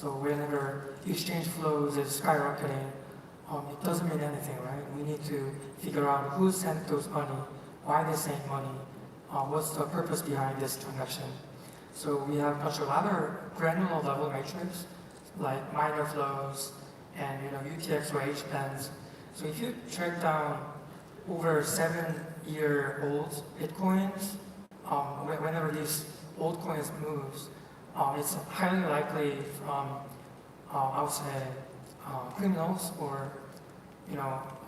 So whenever the exchange flows is skyrocketing, it doesn't mean anything, right? We need to figure out who sent those money, why they sent money, what's the purpose behind this transaction. So we have a bunch of other granular level metrics like minor flows and UTX or H bands. So if you track down over 7-year-old Bitcoins, whenever these old coins moves, it's highly likely from, I would say, criminals or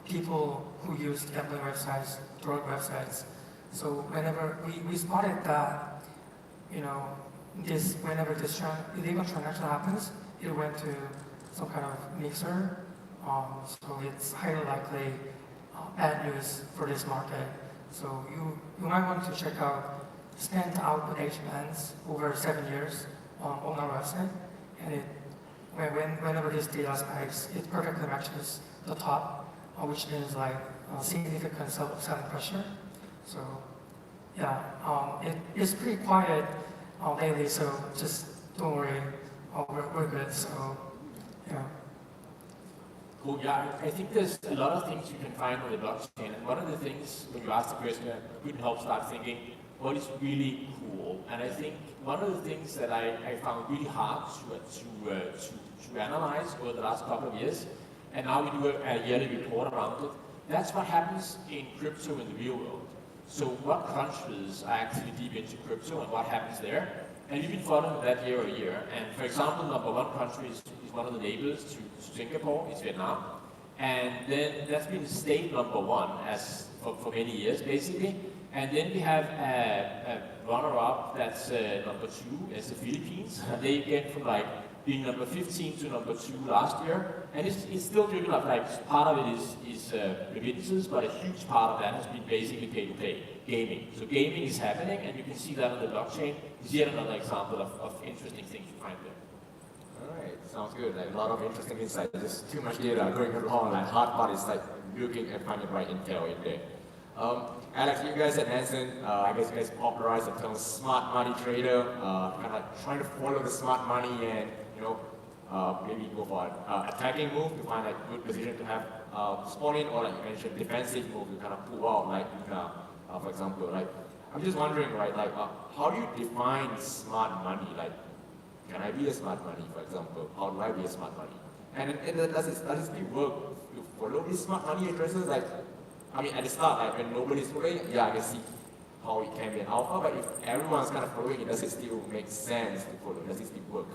people who use gambling websites, drug websites. So whenever we spotted that, whenever this illegal transaction happens, it went to some kind of mixer. So it's highly likely bad news for this market. So you might want to check out spent output H bands over 7 years on our website, and whenever this data spikes, it perfectly matches the top, which means like significant selling pressure. So yeah, it is pretty quiet lately, so just don't worry, we're good. So yeah. Cool, yeah, I think there's a lot of things you can find on the blockchain, and one of the things when you ask the question, couldn't help start thinking, what is really cool? And I think one of the things that I found really hard to analyze over the last couple of years, and now we do a yearly report around it, that's what happens in crypto in the real world. So what countries are actually deep into crypto and what happens there? And we've been following that year over year. And for example, number one country is one of the neighbors to Singapore, it's Vietnam. And then that's been state number one for many years, basically. And then we have a runner-up that's number two, is the Philippines. And they get from like being number 15 to number 2 last year. And it's still driven up, like part of it is remittances, but a huge part of that has been basically pay-to-play, gaming. So gaming is happening, and you can see that on the blockchain. It's yet another example of interesting things you find there. All right, sounds good. Like a lot of interesting insights. There's too much data going along. Like hard part is like looking and finding the right intel in there. Alex, you guys at Hansen, I guess you guys popularized the term smart money trader, kind of like trying to follow the smart money and maybe go for an attacking move to find a good position to have spawn in, or like you mentioned, defensive move to kind of pull out, like for example, like I'm just wondering, right, like how do you define smart money? Like, can I be a smart money, for example? How do I be a smart money? And does it work to follow these smart money addresses? Like, I mean, at the start, like when nobody's following, yeah, I can see how it can be an alpha, but if everyone's kind of following it, does it still make sense to follow? Does it still work?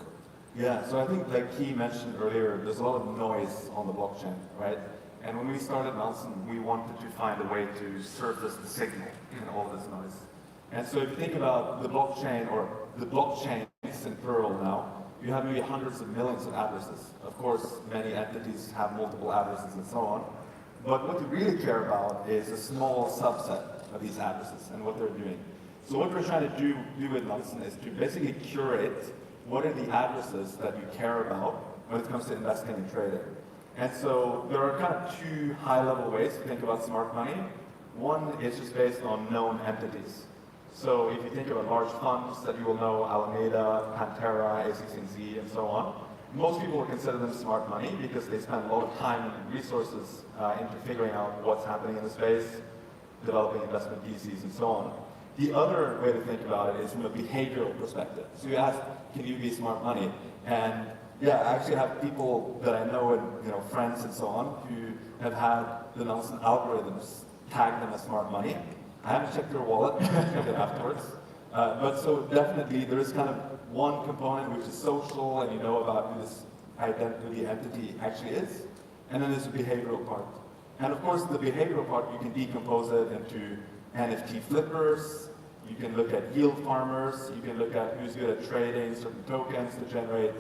Yeah, so I think like Key mentioned earlier, there's a lot of noise on the blockchain, right? And when we started Nelson, we wanted to find a way to surface the signal in all this noise. And so if you think about the blockchain, or the blockchains in plural now, you have maybe hundreds of millions of addresses. Of course, many entities have multiple addresses and so on. But what you really care about is a small subset of these addresses and what they're doing. So what we're trying to do with Nelson is to basically curate what are the addresses that you care about when it comes to investing and trading. And so there are kind of two high-level ways to think about smart money. One is just based on known entities. So if you think about large funds that you will know, Alameda, Pantera, A16Z, and so on, most people will consider them smart money because they spend a lot of time and resources into figuring out what's happening in the space, developing investment theses, and so on. The other way to think about it is from a behavioral perspective. So you ask, can you be smart money? And yeah, I actually have people that I know and friends and so on who have had the Nelson algorithms tag them as smart money. I haven't checked your wallet, check it afterwards. But so definitely there is kind of one component which is social and you know about who this identity entity actually is. And then there's the behavioral part. And of course the behavioral part, you can decompose it into NFT flippers, you can look at yield farmers, you can look at who's good at trading certain tokens to generate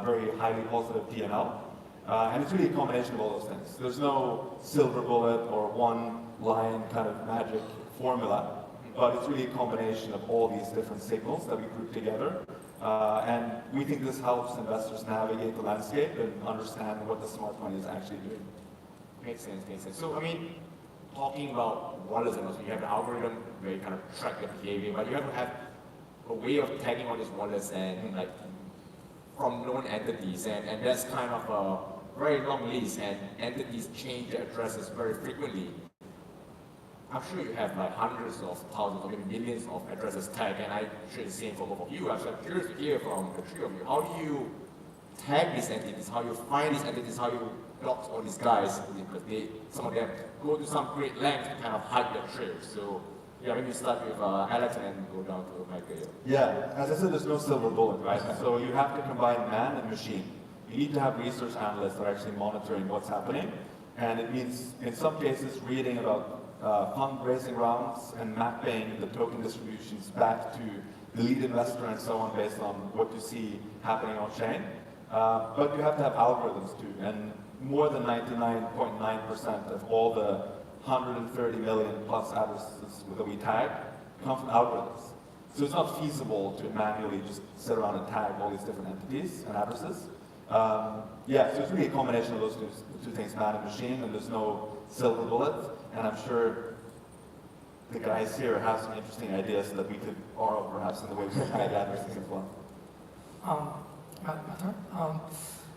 very highly positive P&L. And it's really a combination of all those things. There's no silver bullet or one line kind of magic formula, but it's really a combination of all these different signals that we group together. And we think this helps investors navigate the landscape and understand what the smart money is actually doing. Makes sense, makes sense. So, I mean, talking about wallets and also you have an algorithm where you kind of track the behavior, but you have to have a way of tagging all these wallets and like from known entities, and that's kind of a very long list, and entities change their addresses very frequently. I'm sure you have like hundreds of thousands or maybe millions of addresses tagged, and I'm sure it's the same for both of you. I'm curious to hear from the three of you. How do you tag these entities? How you find these entities? How you block all these guys? Because some of them go to some great length to kind of hide their trails. So yeah, maybe start with Alex and then go down to Michael. Yeah, as I said, there's no silver bullet, right? So you have to combine man and machine. You need to have research analysts that are actually monitoring what's happening, and it means, in some cases, reading about fundraising rounds and mapping the token distributions back to the lead investor and so on based on what you see happening on chain. But you have to have algorithms too, and more than 99.9% of all the 130 million plus addresses that we tag come from algorithms. So it's not feasible to manually just sit around and tag all these different entities and addresses. Yeah, so it's really a combination of those two things, man and machine, and there's no silver bullet. And I'm sure the guys here have some interesting ideas that we could borrow perhaps in the way we tag addresses as well. My turn.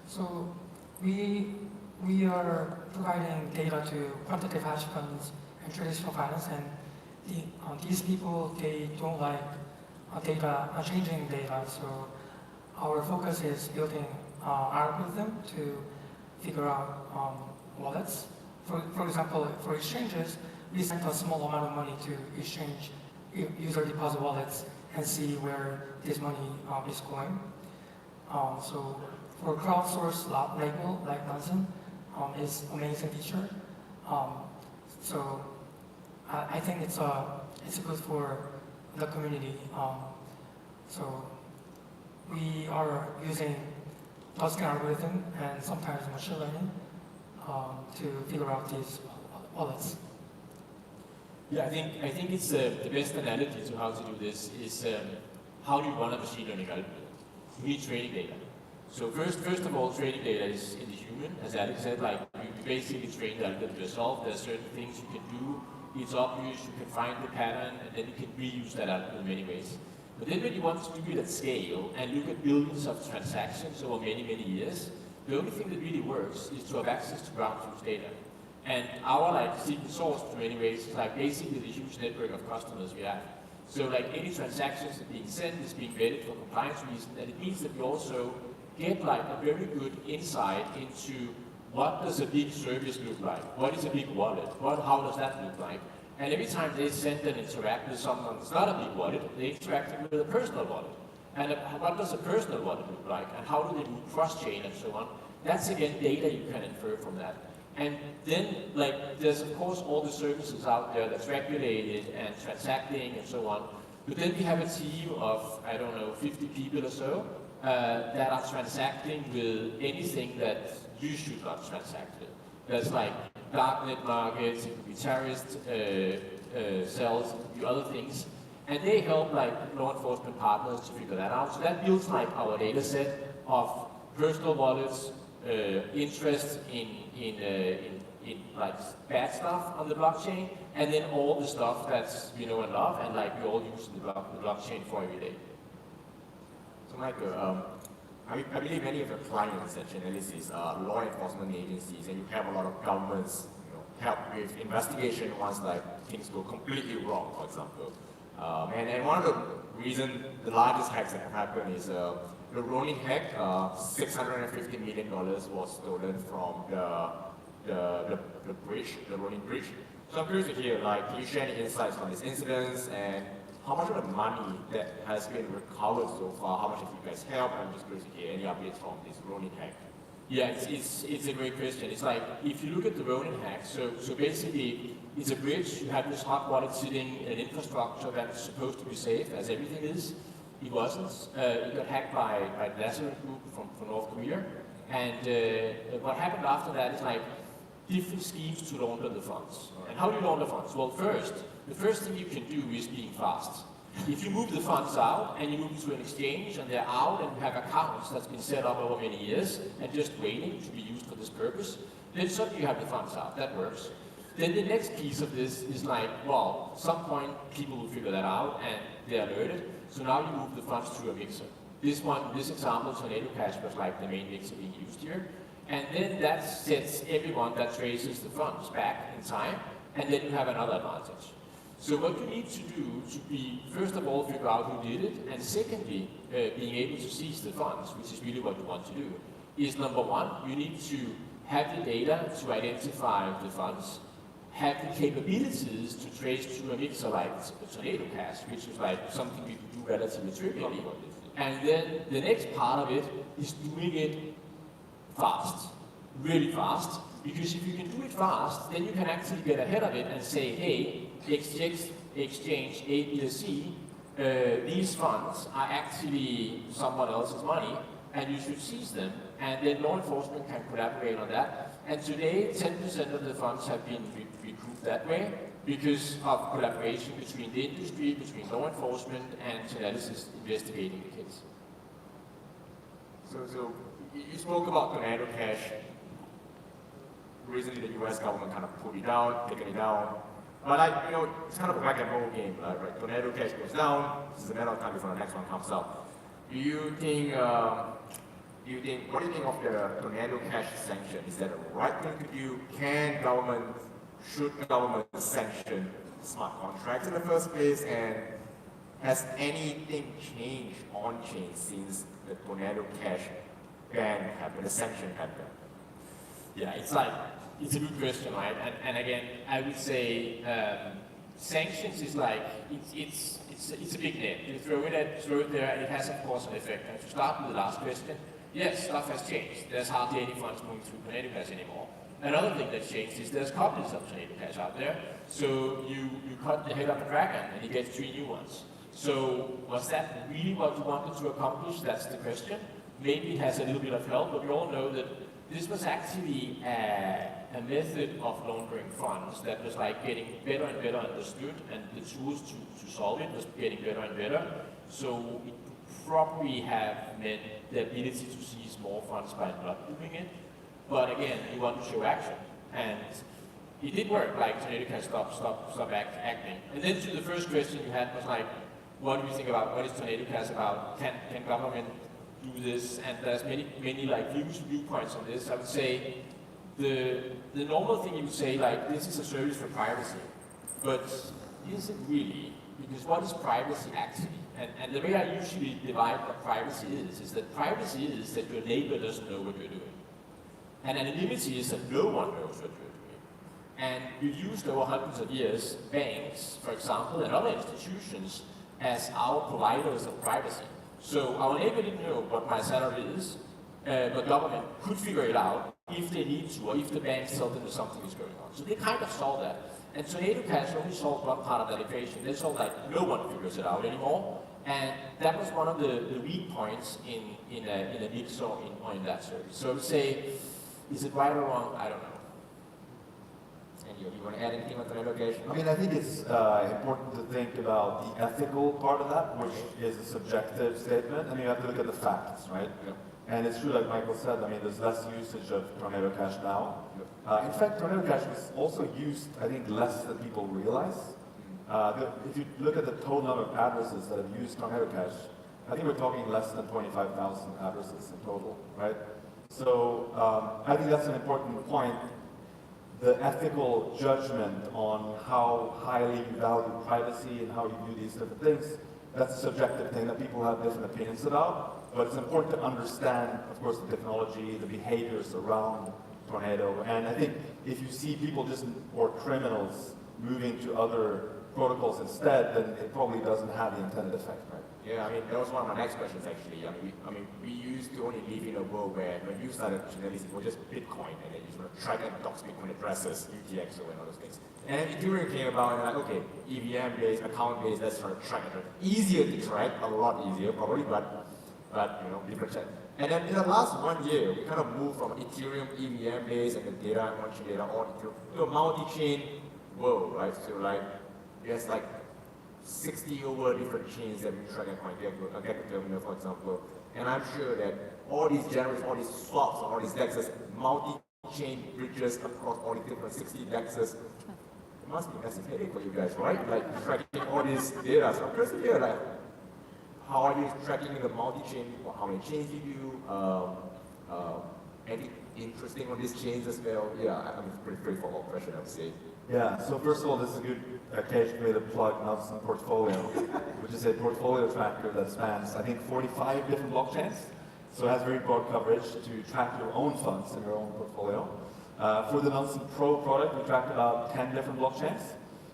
So we are providing data to quantitative hedge funds and traditional finance, and these people, they don't like changing data. So our focus is building algorithm to figure out wallets. For example, for exchanges, we send a small amount of money to exchange user deposit wallets and see where this money is going. So for crowdsourced label like Nansen is amazing feature. So I think it's good for the community. So we are using Tuscan algorithm and sometimes machine learning to figure out these wallets. Yeah, I think it's the best analogy to how to do this is how do you run a machine learning algorithm? You need training data. So first of all, training data is in the human, as Alex said, like you basically train the algorithm yourself. There are certain things you can do. It's obvious, you can find the pattern, and then you can reuse that algorithm in many ways. But then when you want to do it at scale and look at billions of transactions over many, many years, the only thing that really works is to have access to ground truth data. And our secret sauce in many ways is basically the huge network of customers we have. So any transactions that are being sent is being vetted for compliance reasons, and it means that we also get a very good insight into what does a big service look like? What is a big wallet? How does that look like? And every time they send and interact with someone that's not a big wallet, they interact with a personal wallet. And what does a personal wallet look like? And how do they do cross-chain and so on? That's again data you can infer from that. And then there's of course all the services out there that's regulated and transacting and so on. But then we have a team of, 50 people or so that are transacting with anything that you should not transact with. There's darknet markets, it could be terrorist cells, it could be other things. And they help law enforcement partners to figure that out. So that builds our data set of personal wallets, interest in bad stuff on the blockchain, and then all the stuff that's we know and love, and we all use the blockchain for every day. So Michael, I believe many of your clients at Chainalysis are law enforcement agencies, and you have a lot of governments help with investigation once things go completely wrong, for example. And one of the reasons the largest hacks that have happened is the Ronin hack. $650 million was stolen from the bridge, the Ronin bridge. So I'm curious to hear, can you share any insights on these incidents and how much of the money that has been recovered so far, how much have you guys helped? I'm just curious to hear any updates from this Ronin hack. Yeah, it's a great question. It's if you look at the Ronin hack, so basically it's a bridge, you have this hot wallet sitting in an infrastructure that's supposed to be safe, as everything is. It wasn't. It got hacked by the Lazarus group from North Korea. And what happened after that is different schemes to launder the funds. And how do you launder funds? Well, the first thing you can do is being fast. If you move the funds out and you move to an exchange and they're out and you have accounts that's been set up over many years and just waiting to be used for this purpose, then suddenly you have the funds out. That works. Then the next piece of this is some point people will figure that out and they're alerted. So now you move the funds through a mixer. this example, Tornado Cash was like the main mixer being used here. And then that sets everyone that traces the funds back in time, and then you have another advantage. So what you need to do to be, first of all, figure out who did it, and secondly, being able to seize the funds, which is really what you want to do, is number one, you need to have the data to identify the funds, have the capabilities to trace to a mixer like Tornado Cash, which is like something we can do relatively trivially. And then the next part of it is doing it fast, really fast, because if you can do it fast, then you can actually get ahead of it and say, hey, exchange A, B, or C, these funds are actually someone else's money, and you should seize them, and then law enforcement can collaborate on that. And today, 10% of the funds have been recouped that way because of collaboration between the industry, between law enforcement, and Chainalysis investigating the case. So you spoke about Tornado Cash. Recently, the U.S. government kind of put it down, taken it down. But it's kind of a whack-and-roll game, right? Tornado Cash goes down. It's a matter of time before the next one comes up. What do you think of the Tornado Cash sanction? Is that a right thing to do? Should government sanction smart contracts in the first place? And has anything changed on-chain since the Tornado Cash ban happened, the sanction happened? Yeah, it's a good question, right? And again, I would say sanctions is like, it's a big net. You throw it there, and it has, of course, an effect. And to start with the last question, yes, stuff has changed. There's hardly any funds moving through Tornado Cash anymore. Another thing that's changed is there's copies of Tornado Cash out there. So you cut the head of a dragon, and you get 3 new ones. So was that really what you wanted to accomplish? That's the question. Maybe it has a little bit of help, but we all know that this was actually a method of laundering funds that was like getting better and better understood, and the tools to solve it was getting better and better. So it probably have meant the ability to seize more funds by not doing it. But again, you want to show action. And it did work, like Tornado Cash stop acting. And then to the first question you had was like, what do you think about, what is Tornado Cash about? Can government do this? And there's many like viewpoints on this. I would say the normal thing you would say, like, this is a service for privacy. But is it really? Because what is privacy actually? And the way I usually divide what privacy is that privacy is that your neighbor doesn't know what you're doing. And anonymity is that no one knows what you're doing. And we've used over hundreds of years banks, for example, and other institutions as our providers of privacy. So our neighbor didn't know what my salary is, but government could figure it out if they need to, or if the bank told them that something is going on. So they kind of solved that. And Tornado Cash only solved one part of that equation. They solved like no one figures it out anymore. And that was one of the weak points in a mixer or in that service. So I would say, is it right or wrong? I don't know. And you want to add anything on Tornado Cash? I mean, I think it's important to think about the ethical part of that, which is a subjective statement. I mean, you have to look at the facts, right? Yeah. And it's true, like Michael said, I mean, there's less usage of Tornado Cash now. In fact, Tornado Cash was also used, I think, less than people realize. If you look at the total number of addresses that have used Tornado Cash, I think we're talking less than 25,000 addresses in total, right? So I think that's an important point. The ethical judgment on how highly you value privacy and how you view these different things, that's a subjective thing that people have different opinions about. But it's important to understand, of course, the technology, the behaviors around Tornado. And I think if you see people or criminals moving to other protocols instead, then it probably doesn't have the intended effect, right? Yeah, I mean, that was one of my next questions actually. I mean, we used to only live in a world where when you started Chainalysis, it was just Bitcoin, and then you sort of track and dox Bitcoin addresses, UTXO and all those things. And then Ethereum came about, and like, okay, EVM-based, account-based, let's try to track it. Easier to track, a lot easier probably, but different check. And then in the last 1 year, we kind of moved from Ethereum EVM-based and the data, on-chain data, all to a multi-chain world, right? So like, there's like 60 over different chains that we track and get the terminal, for example. And I'm sure that all these generators, all these swaps, all these dexes, multi-chain bridges across all these different 60 dexes, it must be massive headache for you guys, right? Like tracking all this data. So I'm curious to hear, like, how are you tracking the multi-chain? How many chains you do? Anything interesting on these chains as well? Yeah, I mean, it's a pretty follow-up question, I would say. Yeah, so first of all, this is a good occasion for me to plug Nelson Portfolio, which is a portfolio tracker that spans, I think, 45 different blockchains. So it has very broad coverage to track your own funds in your own portfolio. For the Nelson Pro product, we tracked about 10 different blockchains.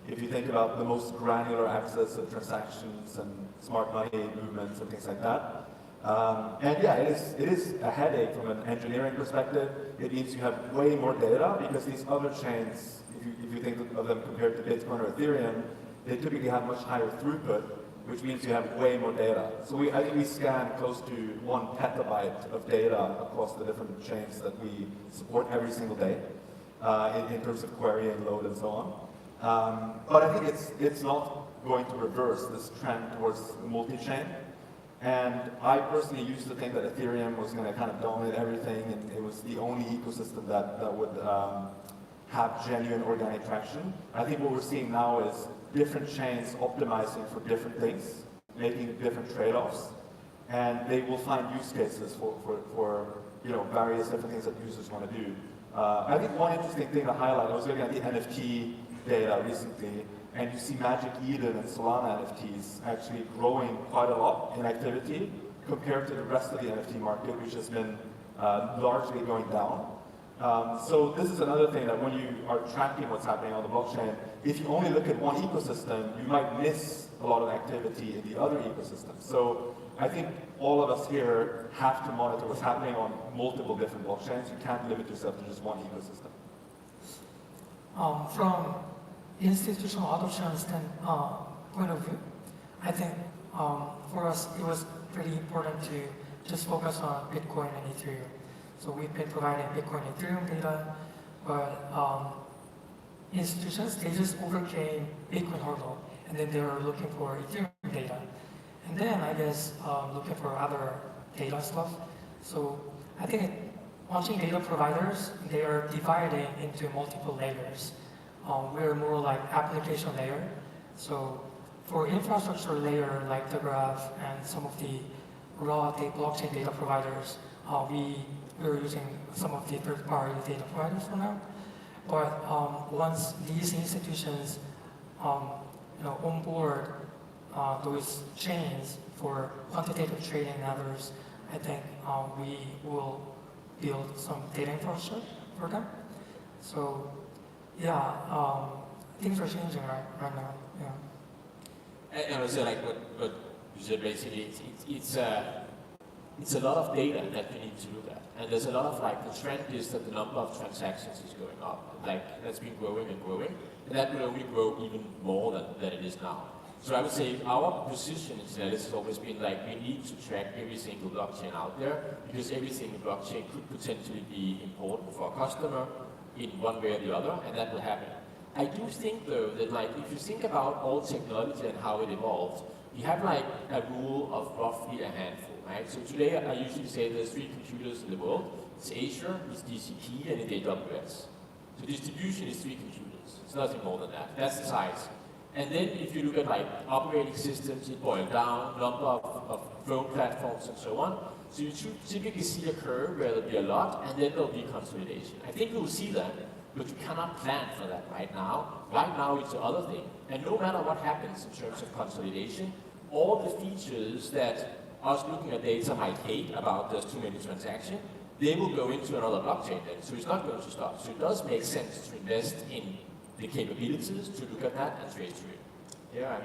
If you think about the most granular access of transactions and smart money movements and things like that. And yeah, it is a headache from an engineering perspective. It means you have way more data because these other chains, if you think of them compared to Bitcoin or Ethereum, they typically have much higher throughput, which means you have way more data. So I think we scan close to 1 petabyte of data across the different chains that we support every single day in terms of query and load and so on. But I think it's not going to reverse this trend towards multi-chain. And I personally used to think that Ethereum was going to kind of dominate everything, and it was the only ecosystem that would have genuine organic traction. I think what we're seeing now is different chains optimizing for different things, making different trade-offs, and they will find use cases for various different things that users want to do. I think one interesting thing to highlight, I was looking at the NFT data recently, and you see Magic Eden and Solana NFTs actually growing quite a lot in activity compared to the rest of the NFT market, which has been largely going down. So this is another thing that when you are tracking what's happening on the blockchain, if you only look at one ecosystem, you might miss a lot of activity in the other ecosystem. So I think all of us here have to monitor what's happening on multiple different blockchains. You can't limit yourself to just one ecosystem. From institutional adoption point of view, I think for us it was pretty important to just focus on Bitcoin and Ethereum. So we've been providing Bitcoin and Ethereum data, but institutions, they just overcame Bitcoin hurdle, and then they were looking for Ethereum data. And then I guess looking for other data stuff. So I think launching data providers, they are dividing into multiple layers. We're more like application layer. So for infrastructure layer like the Graph and some of the raw blockchain data providers, we're using some of the third-party data providers for now. But once these institutions onboard those chains for quantitative trading and others, I think we will build some data infrastructure for them. So yeah, things are changing right now. Yeah. And also, like what you said, basically, it's a lot of data that we need to look at, and there's a lot of the trend is that the number of transactions is going up. That's been growing and growing, and that will only grow even more than it is now. So I would say our position in Sinalis has always been we need to track every single blockchain out there, because every single blockchain could potentially be important for a customer in one way or the other, and that will happen. I do think though that if you think about all technology and how it evolved, you have a rule of roughly a handful, right? So today I usually say there's 3 computers in the world. It's Azure, it's GCP, and it's AWS. So distribution is 3 computers. It's nothing more than that. That's the size. And then if you look at operating systems, it boils down, number of phone platforms and so on. So you typically see a curve where there'll be a lot, and then there'll be consolidation. I think we'll see that, but you cannot plan for that right now. Right now it's the other thing. And no matter what happens in terms of consolidation, all the features that us looking at data might hate about there's too many transactions, they will go into another blockchain then. So it's not going to stop. So it does make sense to invest in the capabilities to look at that and trade through it. Yeah,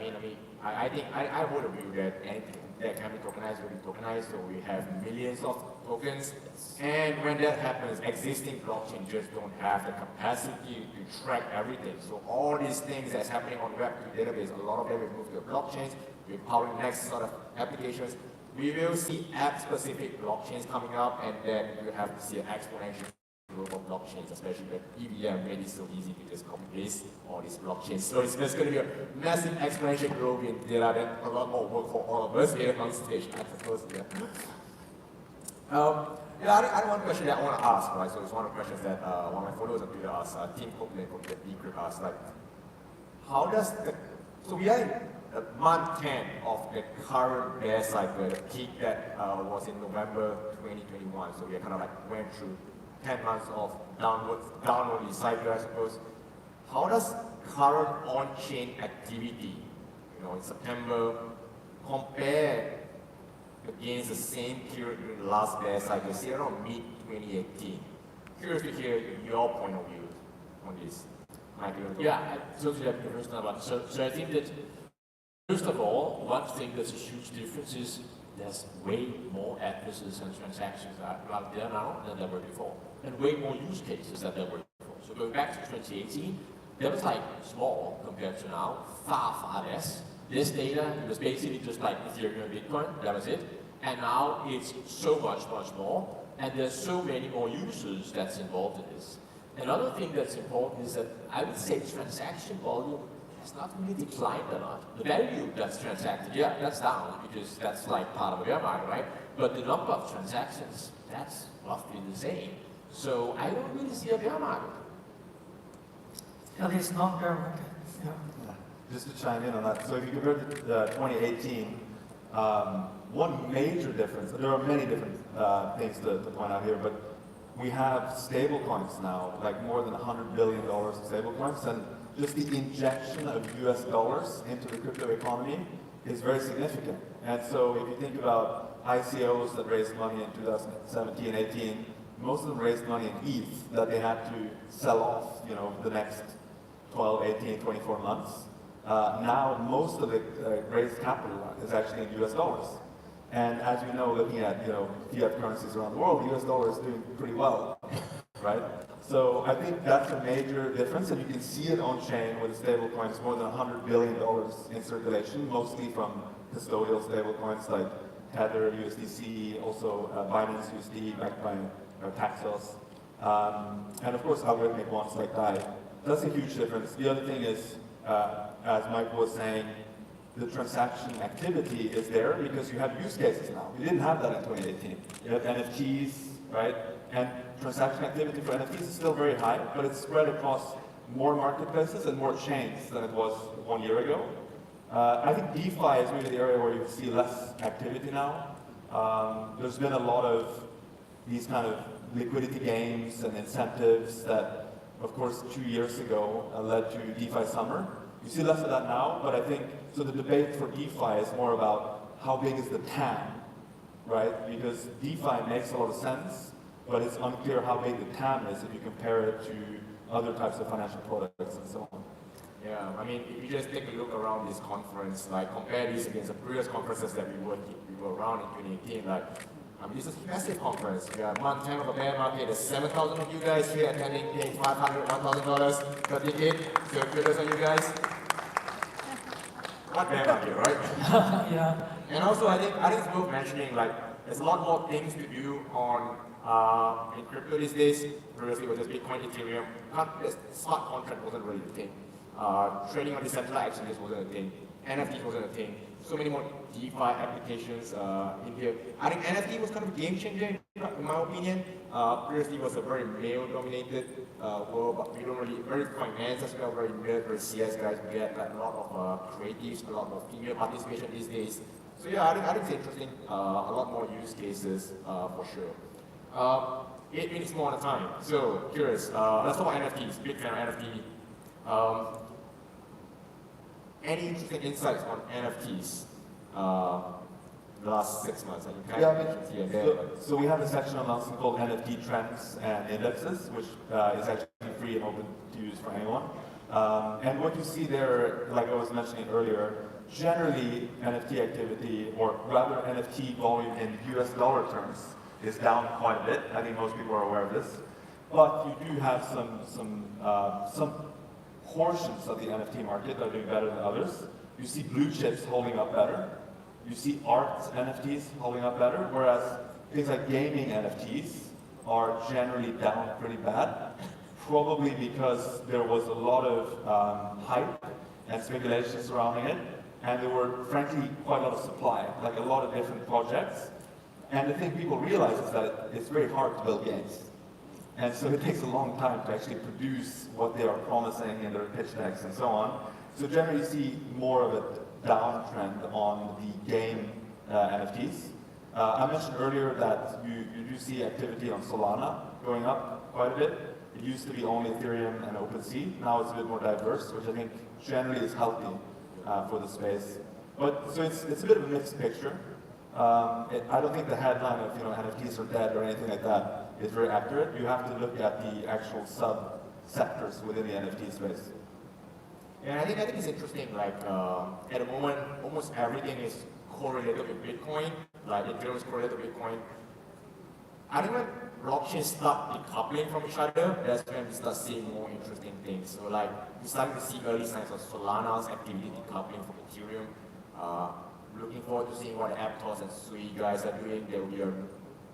I think I would agree that anything that can be tokenized will be tokenized, so we have millions of tokens. And when that happens, existing blockchains just don't have the capacity to track everything. So all these things that's happening on Web2 database, a lot of them will move to blockchains. We're powering next sort of applications. We will see app-specific blockchains coming up, and then you have to see an exponential growth of blockchains, especially with EVM made it so easy to just copy-paste all these blockchains. So it's just going to be a massive exponential growth in data, then a lot more work for all of us here on stage, I suppose. Yeah. I have one question that I want to ask, right? So it's one of the questions that one of my followers on Twitter asked, Tim Copeland from the Decrypt asked, how does so we are month 10 of the current bear cycle, the peak that was in November 2021. So we kind of like went through 10 months of downwardly cycle, I suppose. How does current on-chain activity, in September, compare against the same period in the last bear cycle, say around mid-2018? Curious to hear your point of view on this. Michael? Yeah, I totally have the first one. So I think that, first of all, one thing that's a huge difference is there's way more addresses and transactions out there now than there were before, and way more use cases than there were before. So going back to 2018, that was like small compared to now, far less. This data, it was basically just like Ethereum and Bitcoin, that was it. And now it's so much more, and there's so many more users that's involved in this. Another thing that's important is that I would say transaction volume has not really declined a lot. The value that's transacted, yeah, that's down because that's like part of a bear market, right? But the number of transactions, that's roughly the same. So I don't really see a bear market. At least non-bear market. Yeah. Just to chime in on that, so if you compare to 2018, one major difference, there are many different things to point out here, but we have stable coins now, like more than $100 billion of stable coins, and just the injection of US dollars into the crypto economy is very significant. And so if you think about ICOs that raised money in 2017, 18, most of them raised money in ETH that they had to sell off, the next 12, 18, 24 months. Now most of the raised capital is actually in US dollars. And as you know, looking at fiat currencies around the world, the US dollar is doing pretty well, right? So I think that's a major difference, and you can see it on chain with stable coins, more than $100 billion in circulation, mostly from custodial stable coins like Tether, USDC, also Binance USD backed by Paxos, and of course algorithmic ones like DAI. That's a huge difference. The other thing is, as Michael was saying, the transaction activity is there because you have use cases now. We didn't have that in 2018. You have NFTs, right? And transaction activity for NFTs is still very high, but it's spread across more marketplaces and more chains than it was 1 year ago. I think DeFi is really the area where you see less activity now. There's been a lot of these kind of liquidity games and incentives that, of course, 2 years ago led to DeFi summer. You see less of that now, but I think, so the debate for DeFi is more about how big is the TAM, right? Because DeFi makes a lot of sense, but it's unclear how big the TAM is if you compare it to other types of financial products and so on. Yeah, I mean, if you just take a look around this conference, like compare this against the previous conferences that we were around in 2018, like, I mean, this is a massive conference. We are month 10 of a bear market. There's 7,000 of you guys here attending, paying $500, $1,000 per ticket. So kudos on you guys. What bear market, right? Yeah. And also, I think it's worth mentioning, like, there's a lot more things to do on in crypto these days. Previously, it was just Bitcoin, Ethereum. Smart contract wasn't really a thing. Trading on decentralized exchanges wasn't a thing. NFT wasn't a thing. So many more DeFi applications in here. I think NFT was kind of a game changer, in my opinion. Previously, it was a very male-dominated world, but we don't really, very finance as well, very nerd, very CS guys. We get like, a lot of creatives, a lot more female participation these days. So yeah, I think it's interesting. A lot more use cases for sure. 8 minutes more on the time. So curious. Let's talk about NFTs. Big fan of NFT. Any interesting insights on NFTs the last 6 months? So we have a section on Nansen called NFT Trends and Indexes, which is actually free and open to use for anyone. And what you see there, like I was mentioning earlier, generally NFT activity, or rather NFT volume in US dollar terms, is down quite a bit. I think most people are aware of this. But you do have some portions of the NFT market that are doing better than others. You see blue chips holding up better. You see art NFTs holding up better, whereas things like gaming NFTs are generally down pretty bad, probably because there was a lot of hype and speculation surrounding it, and there were, frankly, quite a lot of supply, like a lot of different projects. And the thing people realize is that it's very hard to build games. And so it takes a long time to actually produce what they are promising in their pitch decks and so on. So generally you see more of it downtrend on the game NFTs. I mentioned earlier that you do see activity on Solana going up quite a bit. It used to be only Ethereum and OpenSea. Now it's a bit more diverse, which I think generally is healthy for the space. But so it's a bit of a mixed picture. I don't think the headline of NFTs are dead or anything like that is very accurate. You have to look at the actual sub-sectors within the NFT space. And I think it's interesting, like, at the moment, almost everything is correlated with Bitcoin, like Ethereum is correlated with Bitcoin. I think when blockchains start decoupling from each other, that's when we start seeing more interesting things. So like, we're starting to see early signs of Solana's activity decoupling from Ethereum. Looking forward to seeing what the Aptos and Sui guys are doing. There will be a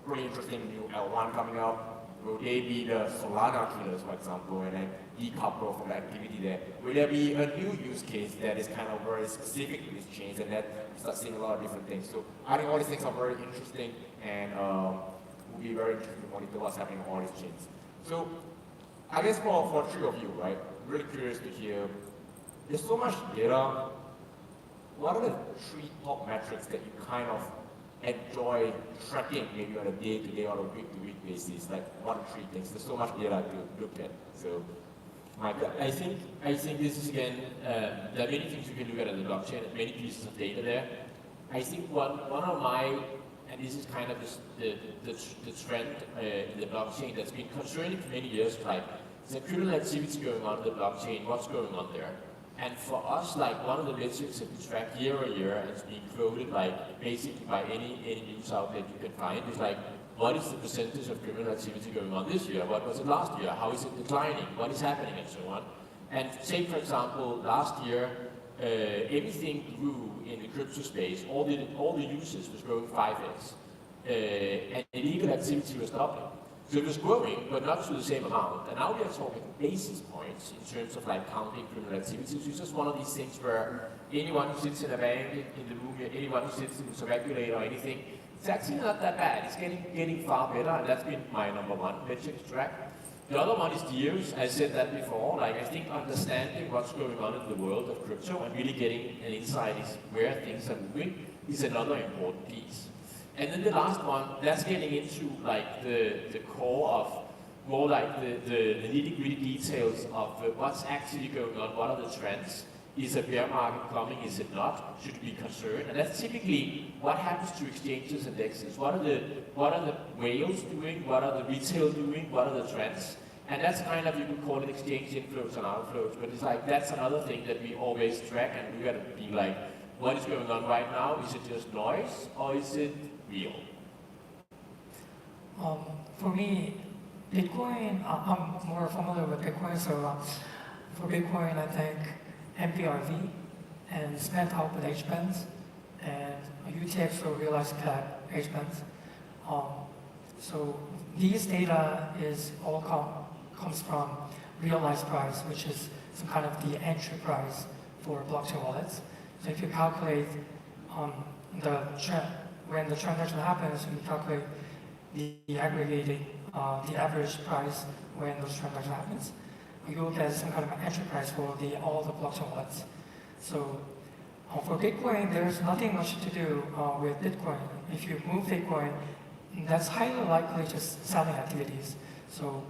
really interesting new L1 coming up. Will they be the Solana killers, for example, and then decouple from the activity there? Will there be a new use case that is kind of very specific to this chains, and that we start seeing a lot of different things? So I think all these things are very interesting, and will be very interesting to monitor what's happening on all these chains. So I guess for three of you, right, I'm really curious to hear, there's so much data. What are the three top metrics that you kind of enjoy tracking, maybe on a day-to-day or a week-to-week basis? Like, what are three things? There's so much data to look at. So, Mike, I think this is again, there are many things you can look at the blockchain, and many pieces of data there. I think one of my, and this is kind of the trend in the blockchain that's been concerning for many years, like, there's a criminal activity going on in the blockchain, what's going on there? And for us, like, one of the metrics that we track year on year, and it's being quoted like basically by any news outlet you can find, is like, what is the percentage of criminal activity going on this year? What was it last year? How is it declining? What is happening, and so on? And take, for example, last year, everything grew in the crypto space. All the usage was growing 5x, and illegal activity was doubling. So it was growing, but not to the same amount. And now we are talking basis points in terms of like counting criminal activities. It's just one of these things where anyone who sits in a bank in the room, anyone who sits in a regulator or anything, it's actually not that bad. It's getting far better, and that's been my number one metric to track. The other one is deals. I said that before. Like, I think understanding what's going on in the world of crypto and really getting an insight is where things are moving is another important piece. And then the last one, that's getting into like the core of more like the nitty-gritty details of what's actually going on, what are the trends, is a bear market coming, is it not, should we be concerned? And that's typically what happens to exchanges and indexes. What are the whales doing, what are the retail doing, what are the trends? And that's kind of, you could call it exchange inflows and outflows, but it's like, that's another thing that we always track, and we gotta be like, what is going on right now? Is it just noise, or is it real? For me, Bitcoin, I'm more familiar with Bitcoin, so for Bitcoin, I think MPRV and spent output H-bands and UTX or realized cap H-bands. So these data is all comes from realized price, which is some kind of the entry price for blockchain wallets. So if you calculate when the transaction happens, you calculate the aggregated, the average price when those transactions happens. You will get some kind of entry price for all the blockchain wallets. So for Bitcoin, there's nothing much to do with Bitcoin. If you move Bitcoin, that's highly likely just selling activities. So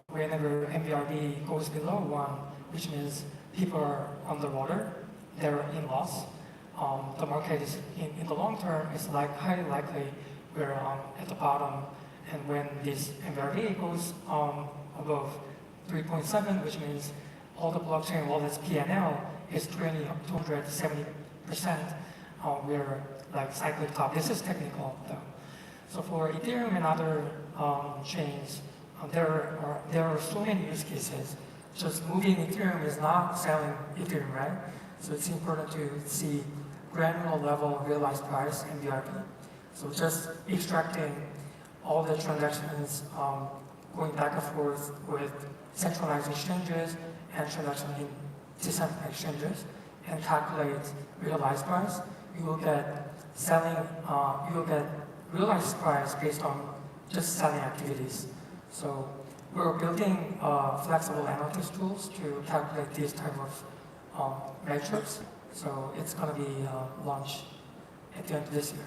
whenever MBRB goes below 1, which means people are underwater, they're in loss. The market is, in the long term, is like highly likely we're at the bottom. And when this MBRB goes above 3.7, which means all the blockchain wallets PNL is 270%. We're like cyclic top. This is technical though. So for Ethereum and other chains, there are so many use cases. Just moving Ethereum is not selling Ethereum, right? So it's important to see granular level realized price and BRP. So just extracting all the transactions, going back and forth with centralized exchanges and transaction in decentralized exchanges, and calculate realized price. You will get realized price based on just selling activities. So we're building flexible analytics tools to calculate these type of metrics. So it's going to be launched at the end of this year.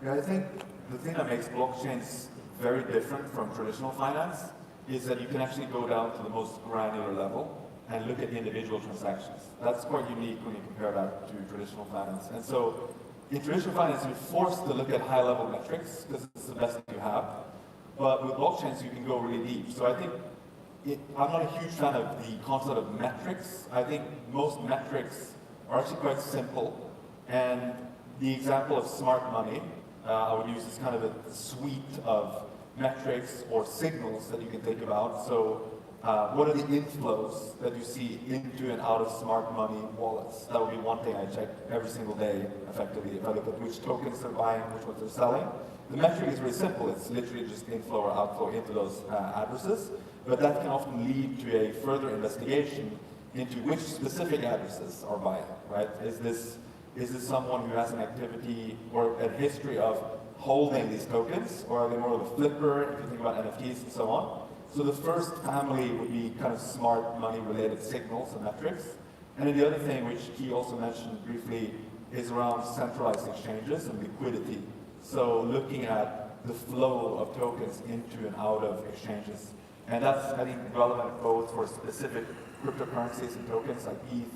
Yeah, I think the thing that makes blockchains very different from traditional finance is that you can actually go down to the most granular level and look at individual transactions. That's quite unique when you compare that to traditional finance. And so in traditional finance, you're forced to look at high-level metrics because it's the best you have. But with blockchains, you can go really deep. So I think I'm not a huge fan of the concept of metrics. I think most metrics are actually quite simple. And the example of smart money, I would use as kind of a suite of metrics or signals that you can think about. So what are the inflows that you see into and out of smart money wallets? That would be one thing I check every single day, effectively, if I look at which tokens they're buying, which ones they're selling. The metric is very simple. It's literally just inflow or outflow into those addresses. But that can often lead to a further investigation into which specific addresses are buying, right? Is this someone who has an activity or a history of holding these tokens, or are they more of a flipper, if you think about NFTs and so on? So the first family would be kind of smart money-related signals and metrics. And then the other thing, which he also mentioned briefly, is around centralized exchanges and liquidity. So looking at the flow of tokens into and out of exchanges. And that's, I think, relevant both for specific cryptocurrencies and tokens like ETH,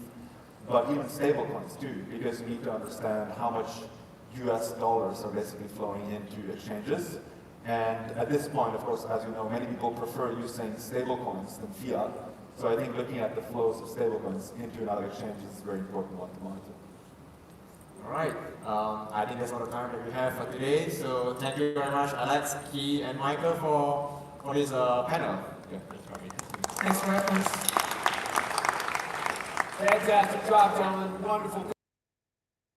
but even stablecoins too, because you need to understand how much US dollars are basically flowing into exchanges. And at this point, of course, as you know, many people prefer using stablecoins than fiat. So I think looking at the flows of stablecoins into and out of exchanges is a very important one to monitor. All right. I think that's all the time that we have for today. So thank you very much, Alex, Key, and Michael for this panel. Yeah, Thanks for having us. Fantastic job, gentlemen. Wonderful.